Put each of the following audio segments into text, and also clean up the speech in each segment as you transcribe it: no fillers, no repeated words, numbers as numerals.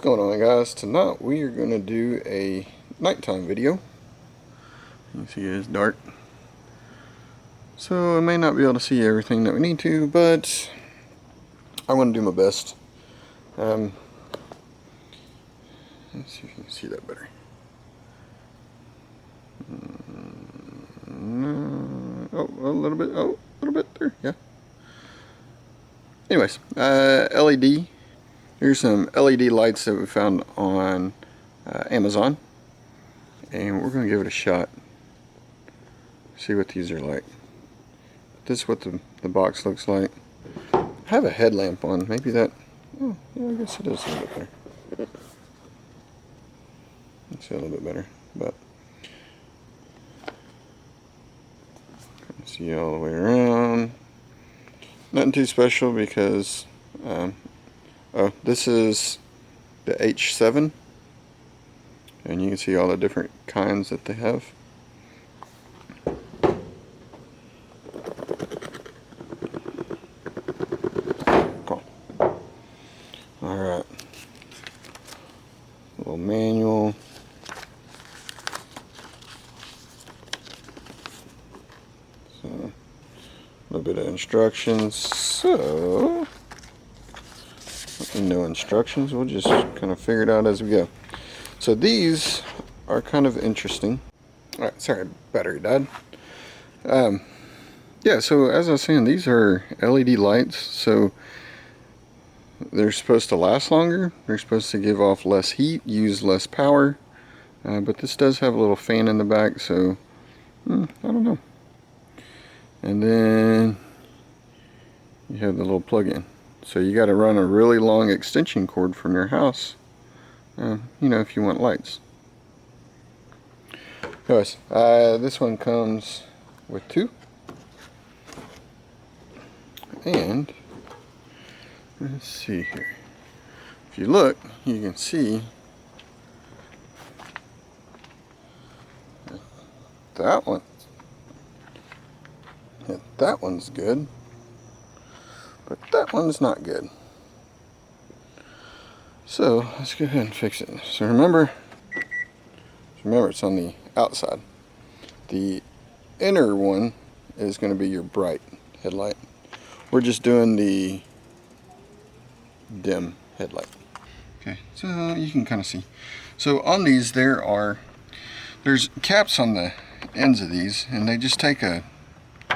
going on, guys? Tonight we are going to do a nighttime video. You can see it's dark, so I may not be able to see everything that we need to, but I'm going to do my best. Let's see if you can see that better. Oh, a little bit. Oh, a little bit there. Yeah. Anyways, LED. Here's some LED lights that we found on Amazon, and we're going to give it a shot. See what these are like. This is what the box looks like. I have a headlamp on. Maybe that. Oh, yeah, I guess it is a little bit better. Let's see a little bit better, but see all the way around. Nothing too special because oh, this is the H7, and you can see all the different kinds that they have. Cool. Alright. Little manual. So, a little bit of instructions. So, no instructions, we'll just kind of figure it out as we go. So these are kind of interesting. Alright, sorry, battery died. Yeah, so as I was saying, these are LED lights, so they're supposed to last longer, they're supposed to give off less heat, use less power, but this does have a little fan in the back, so I don't know. And then you have the little plug-in. So you got to run a really long extension cord from your house, you know, if you want lights. Anyways, this one comes with two, and let's see here. If you look, you can see that one. Yeah, that one's good. But that one's not good. So let's go ahead and fix it. So remember it's on the outside. The inner one is going to be your bright headlight. We're just doing the dim headlight. Okay, so you can kind of see. So on these there's caps on the ends of these, and they just take like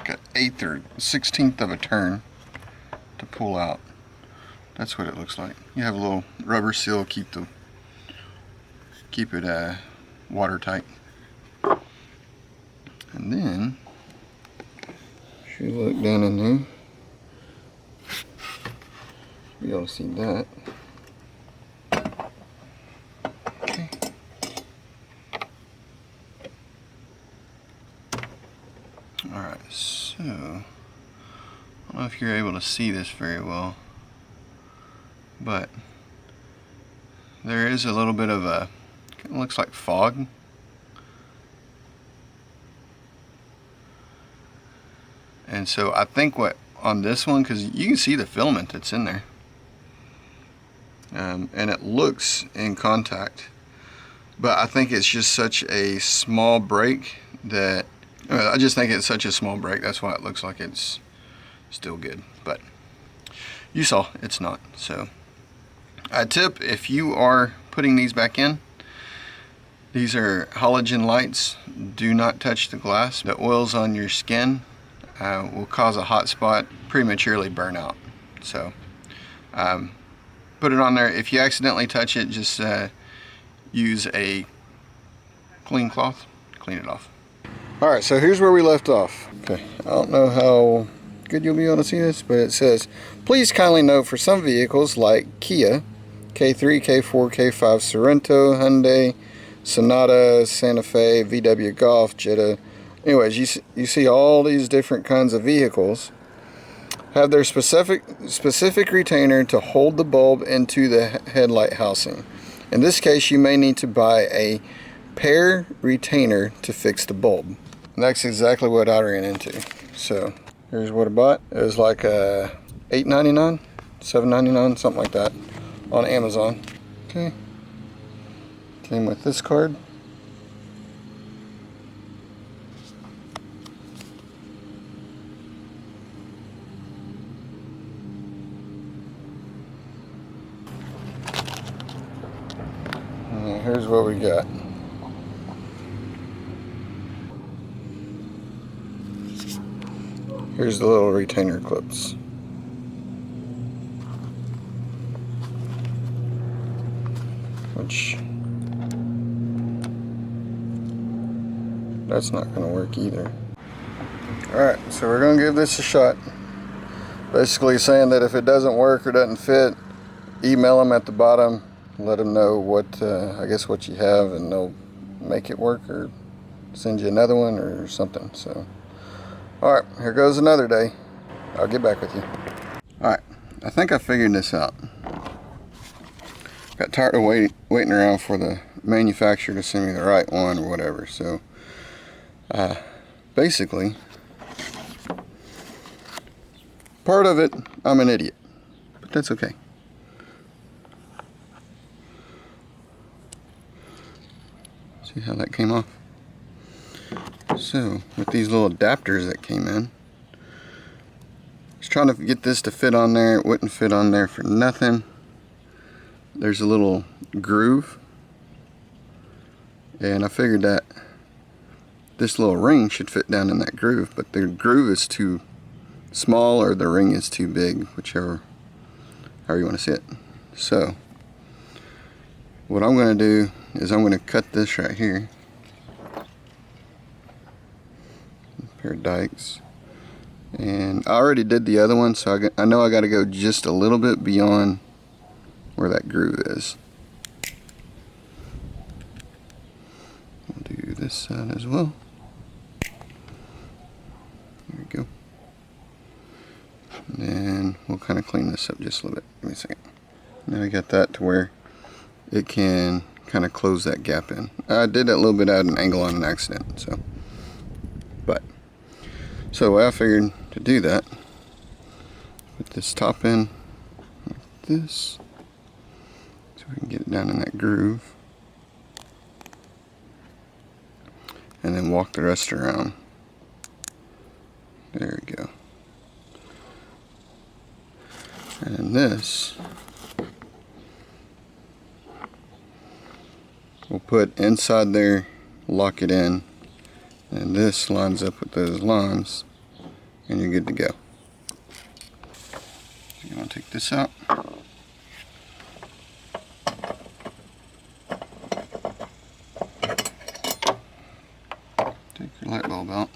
an 1/8 or 1/16 of a turn to pull out. That's what it looks like. You have a little rubber seal, keep it watertight. And then if you look down in there, you'll be able to see that. Okay. Alright, so I don't know if you're able to see this very well, but there is a little bit of a, it looks like fog. And so I think what on this one, because you can see the filament that's in there, and it looks in contact, but I think it's just such a small break that, I just think it's such a small break, that's why it looks like it's still good, but you saw it's not. So a tip, if you are putting these back in, these are halogen lights. Do not touch the glass. The oils on your skin will cause a hot spot, prematurely burn out. So put it on there. If you accidentally touch it, just use a clean cloth, clean it off. Alright, so here's where we left off. Okay, I don't know how good you'll be able to see this, but it says, please kindly note for some vehicles like Kia, K3, K4, K5, Sorento, Hyundai, Sonata, Santafe, VW Golf, Jetta. Anyways, you see all these different kinds of vehicles have their specific retainer to hold the bulb into the headlight housing. In this case, you may need to buy a pair retainer to fix the bulb. And that's exactly what I ran into. So here's what I bought. It was like $8.99, $7.99, something like that, on Amazon. Okay. Came with this card. And here's what we got. Here's the little retainer clips. Which, that's not going to work either. Alright, so we're going to give this a shot. Basically saying that if it doesn't work or doesn't fit, email them at the bottom, let them know what, I guess what you have, and they'll make it work or send you another one or something. So, alright, here goes another day. I'll get back with you. Alright, I think I figured this out. Got tired of waiting around for the manufacturer to send me the right one or whatever. So, basically, part of it, I'm an idiot, but that's okay. See how that came off? So, with these little adapters that came in, I was trying to get this to fit on there. It wouldn't fit on there for nothing. There's a little groove, and I figured that this little ring should fit down in that groove, but the groove is too small or the ring is too big, whichever, however you want to see it. So what I'm going to do is I'm going to cut this right here, a pair of dikes, and I already did the other one, so I know I got to go just a little bit beyond where that groove is. We'll do this side as well. There we go. And then we'll kind of clean this up just a little bit. Give me a second. Now I got that to where it can kind of close that gap in. I did that a little bit at an angle on an accident, so. So I figured to do that, put this top in like this. So we can get it down in that groove, and then walk the rest around. There we go. And then this we'll put inside there, lock it in, and this lines up with those lines, and you're good to go. You want to take this out. Light bulb out,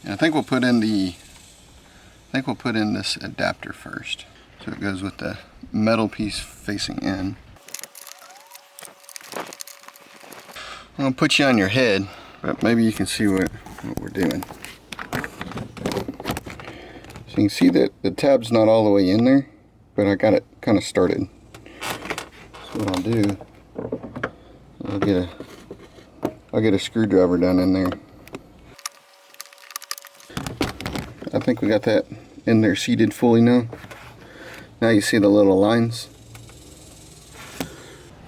and I think we'll put in this adapter first, so it goes with the metal piece facing in. I'm gonna put you on your head, but maybe you can see what we're doing. So you can see that the tab's not all the way in there, but I got it kind of started. So what I'll do, I'll get a screwdriver down in there. I think we got that in there seated fully now. Now you see the little lines.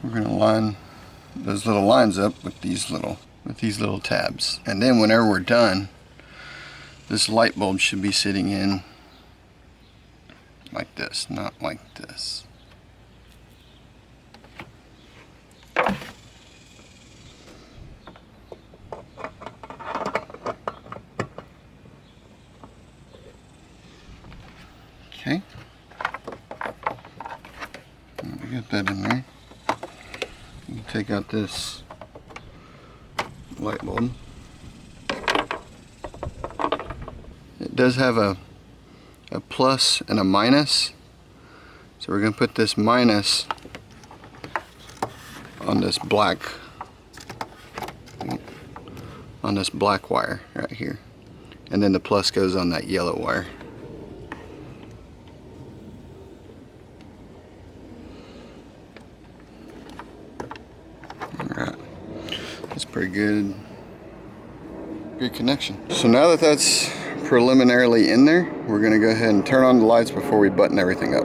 We're going to line those little lines up with these little tabs. And then whenever we're done, this light bulb should be sitting in like this, not like this. Okay, we got that in there. You take out this light bulb. It does have a plus and a minus, so we're going to put this minus on this black wire right here, and then the plus goes on that yellow wire. Alright, that's pretty good connection. So now that that's preliminarily in there, we're going to go ahead and turn on the lights before we button everything up.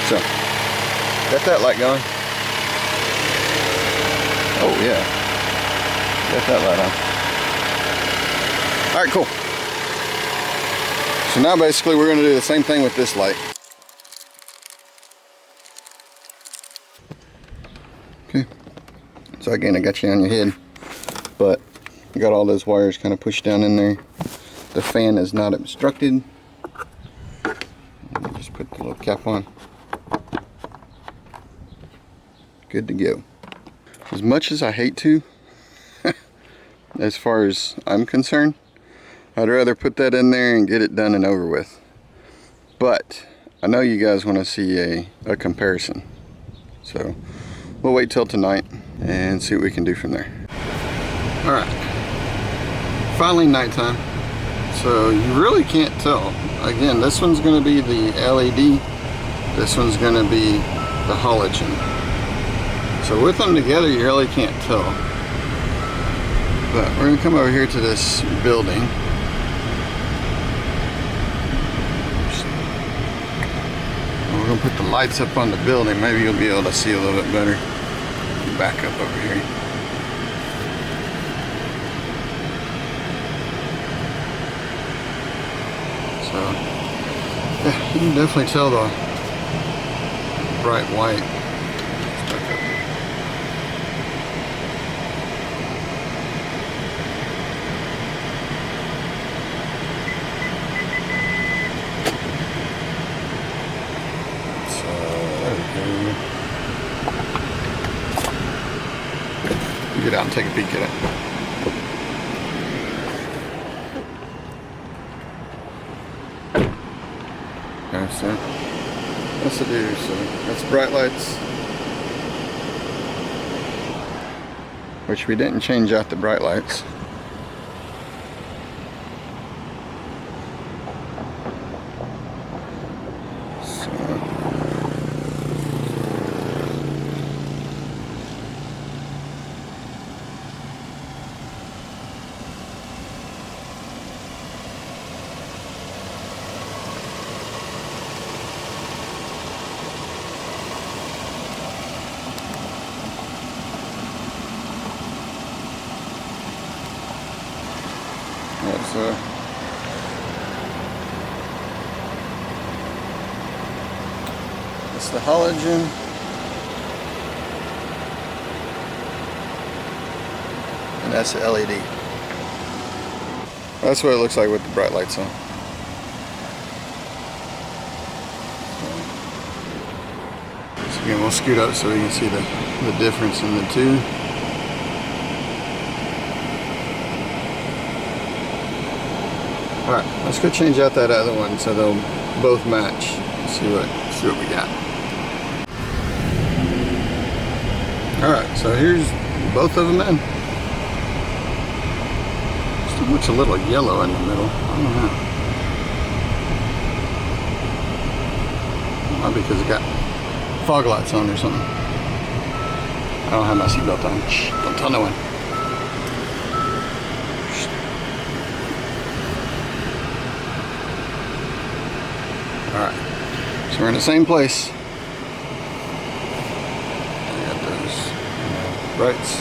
So Got that light going. Oh yeah. Got that light on. Alright, cool. So now basically we're going to do the same thing with this light. Okay. So again, I got you on your head, but you got all those wires kind of pushed down in there. The fan is not obstructed. Just put the little cap on. Good to go. As much as I hate to, as far as I'm concerned, I'd rather put that in there and get it done and over with. But I know you guys want to see a comparison. So we'll wait till tonight and see what we can do from there. Alright. Finally nighttime. So you really can't tell. Again, this one's going to be the LED. This one's going to be the halogen. So with them together you really can't tell. But we're going to come over here to this building. We're going to put the lights up on the building. Maybe you'll be able to see a little bit better. Back up over here. So, yeah, you can definitely tell the bright white. Get out and take a peek at it. Okay, so that's the do. So that's bright lights, which we didn't change out the bright lights. It's the halogen. And that's the LED. That's what it looks like with the bright lights on. So again, we'll scoot up so we can see the difference in the two. Alright, let's go change out that other one so they'll both match. See what we got. Alright, so here's both of them in. Still looks a little yellow in the middle. I don't know. Might be because it got fog lights on or something. I don't have my seatbelt on. Shh, don't tell no one. Alright, so we're in the same place. I got those brights.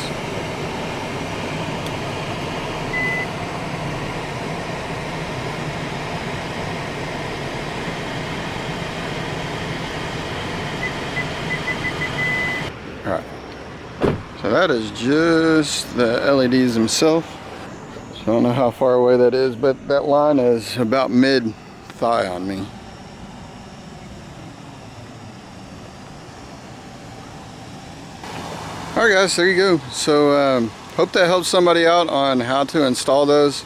Alright, so that is just the LEDs themselves. So I don't know how far away that is, but that line is about mid-thigh on me. Alright guys, there you go. So hope that helps somebody out on how to install those.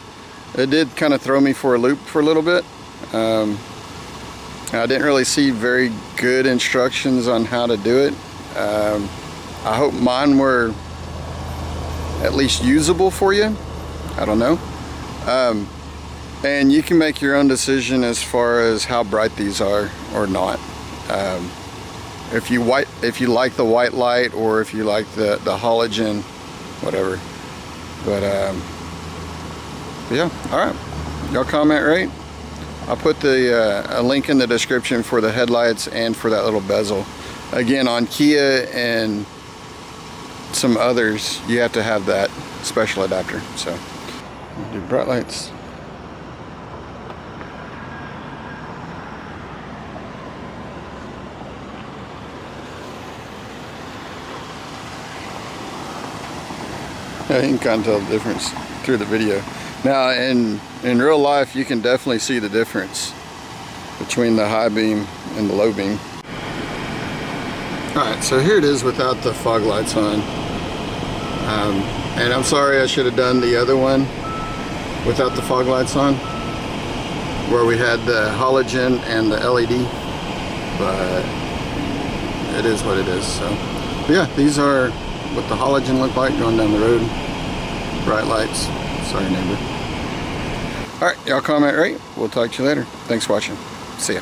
It did kind of throw me for a loop for a little bit. I didn't really see very good instructions on how to do it. I hope mine were at least usable for you. I don't know. And you can make your own decision as far as how bright these are or not. If you like the white light, or if you like the halogen, whatever. But yeah, all right. Y'all comment rate. I'll put a link in the description for the headlights and for that little bezel. again, on Kia and some others, you have to have that special adapter. So, do bright lights. Yeah, you can kind of tell the difference through the video. Now, in real life, you can definitely see the difference between the high beam and the low beam. Alright, so here it is without the fog lights on. And I'm sorry, I should have done the other one without the fog lights on, where we had the halogen and the LED, but it is what it is. So, but yeah, these are what the halogen look like going down the road. Bright lights. Sorry, neighbor. Alright, y'all comment rate. We'll talk to you later. Thanks for watching. See ya.